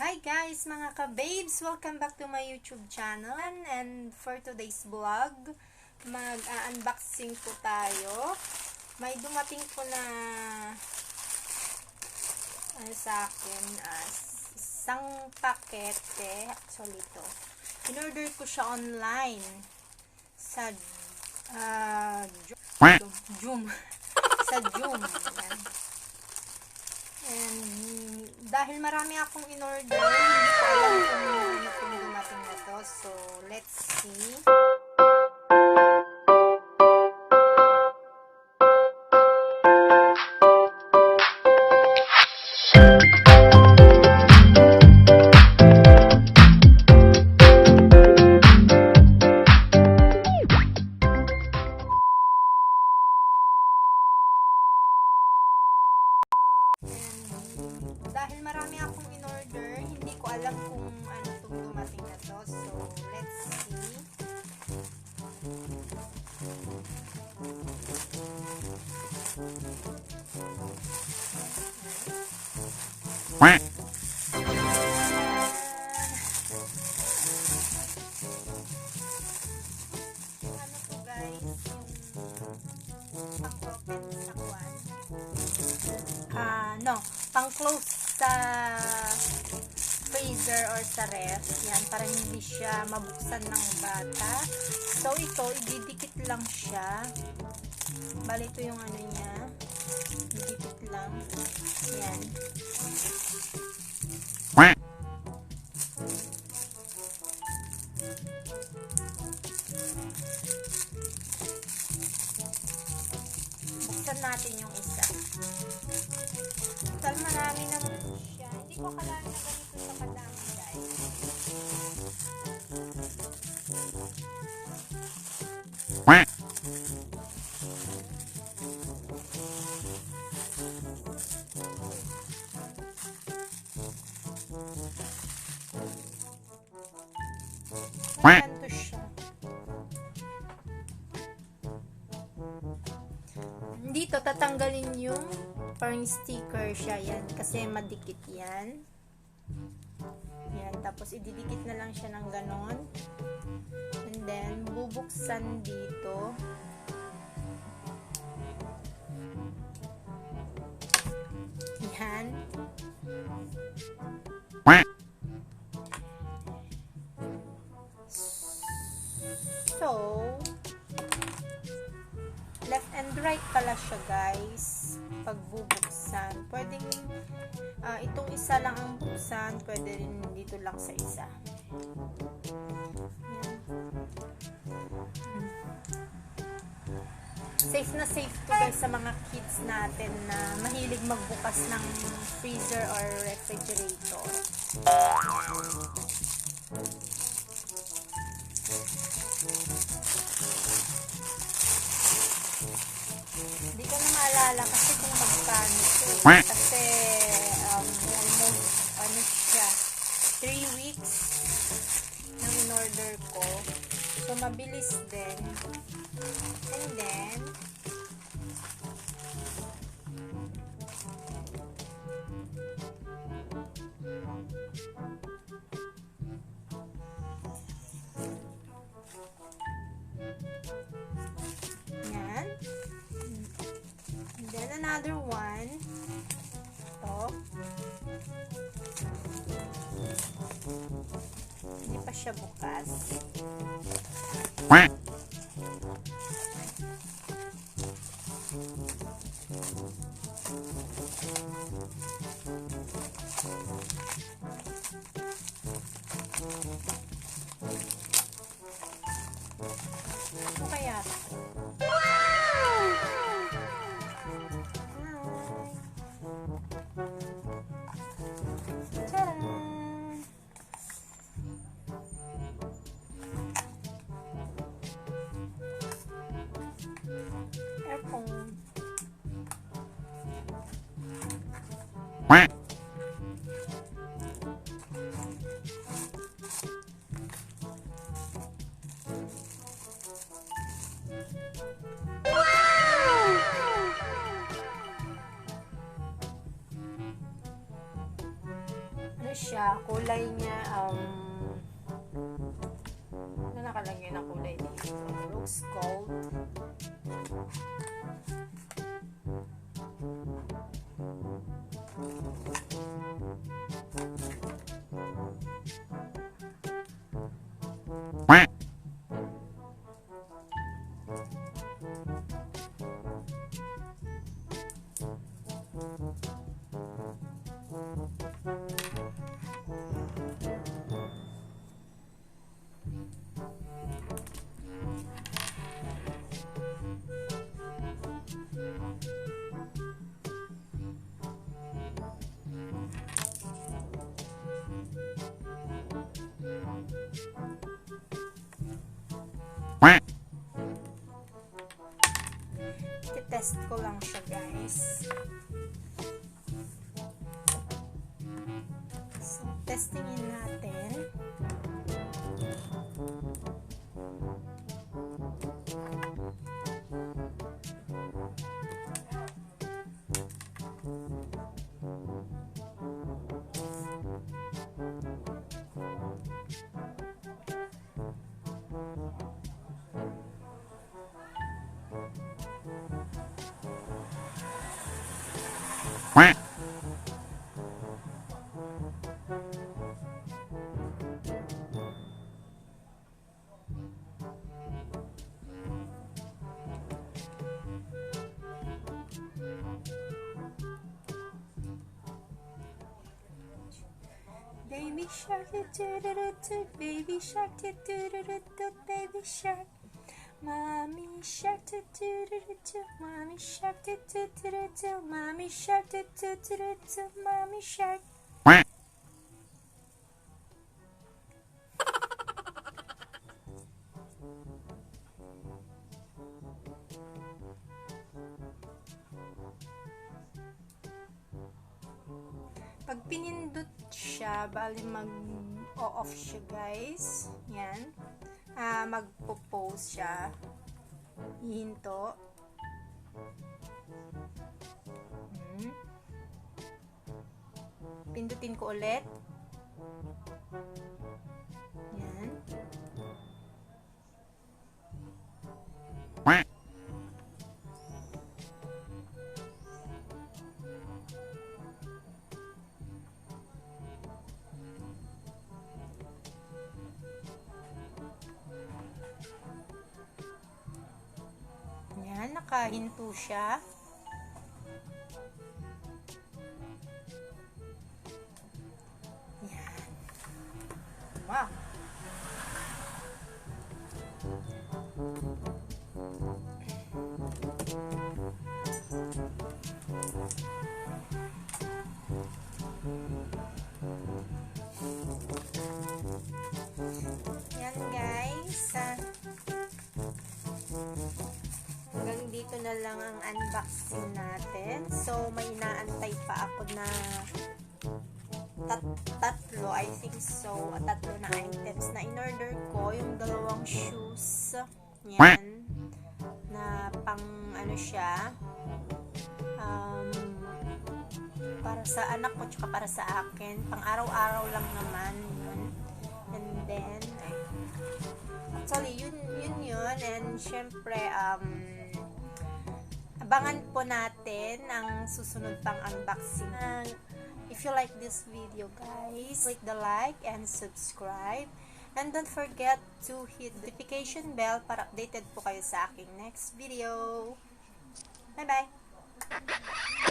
Hi guys, mga ka-babes! Welcome back to my YouTube channel. And for today's vlog, mag-unboxing po tayo. May dumating po na sa akin isang pakete. Actually ito. In-order ko siya online sa Joom. Sa Joom. Yan. And dahil marami akong in-order, hindi ko alam kung dumating na to. So, let's see. Dahil marami akong in-order, hindi ko alam kung ano itong dumating na to. So, let's see. Ano to guys? Yung pang-open sa kwan. Pang-close sa freezer or sa ref. Yan, para hindi siya mabuksan ng bata. So, ito, ididikit lang siya. Bali, ito yung ano niya. Ididikit lang. Yan. Buksan natin yung isa. Total marami naman siya. Hindi ko akalain na ganito siya kadami guys. Ganito siya. Dito tatanggalin yung parang sticker siya yan kasi madikit yan. Yan, tapos ididikit na lang siya ng ganon. And then bubuksan dito. Yan. So, left and right pala siya guys pagbubuksan. Pwedeng itong isa lang ang buksan, pwede rin dito lang sa isa. Safe na safe to guys sa mga kids natin na mahilig magbukas ng freezer or refrigerator. Hindi ko na maalala kasi kung magkano ito. Kasi almost ano siya 3 weeks nang in-order ko. So mabilis din. And then yan. And then another one. Ito. Hindi pa siya bukas. Ano kaya ito? Earphone. siya, kulay niya, ano nakalagay na kulay dito? Rose gold. Test ko lang siya, guys. So, testingin natin. Baby shark, baby shark, baby shark. Mommy shark, mommy shark, mommy shark, mommy shark. Pag pinindot siya, bali mag-off siya, guys. Yan. Magpo-pause siya. Hihinto. Pindutin ko ulit. Yan. Yan, nakahinto siya. Yan. Wow. Yan, guys. Hanggang dito na lang ang unboxing natin. So, may inaantay pa ako na tatlo, I think so. Tatlo na items na in-order ko. Yung dalawang shoes. Yan. Na pang ano siya. Para sa anak ko tsaka para sa akin. Pang araw-araw lang naman yun. And then, actually, yun. And syempre, abangan po natin ang susunod pang unboxing. If you like this video, guys, click the like and subscribe. And don't forget to hit the notification bell para updated po kayo sa aking next video. Bye-bye!